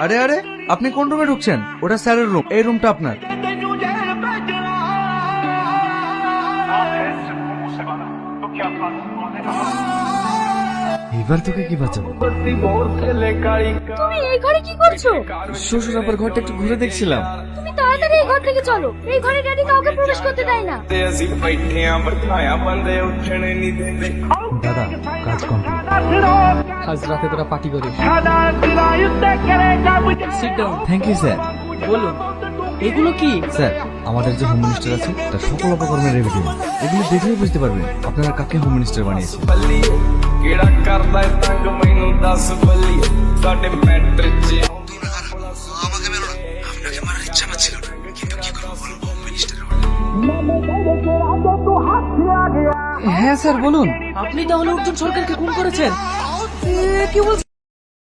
আরে আরে, আপনি কোন রুমে ঢুকছেন? ওটা স্যারের রুম, এই রুমটা আপনার। এবার তোকে কি বাঁচাবো? তুমি এই ঘরে কি করছো? শ্বশুর আবার ঘরটা একটু ঘুরে দেখছিলাম। তুমি তাড়াতাড়ি এই ঘর থেকে চলো, এই ঘরে ড্যাডি কাউকে প্রবেশ করতে দেয় না। দাদা, কাজ কমপ্লিট। আজ রাতে তোরা পার্টি করিস। Thank you sir. বলুন, এগুলো কি? স্যার, আমাদের যে হোম মিনিস্টার আছে তার সকল অপকর্মের রেভিডিউ, এগুলো দেখলেই বুঝতে পারবেন আপনারা কাকে হোম মিনিস্টার বানিয়েছেন। ਕਿਹੜਾ ਕਰਦਾ ਏ ਤੰਗ ਮੈਨੂੰ ਦੱਸ ਬੱਲੀ ਸਾਡੇ ਮੈਟਰ 'ਚ আমাকে মেরো না, আপনাকে মারার ইচ্ছা আমার ছিল না, কিন্তু কি করবো বলুন, হোম মিনিস্টারের অর্ডার। হ্যাঁ স্যার বলুন। আপনি তাহলে অর্জুন সরকারকে খুন করেছেন? কি বলছেন?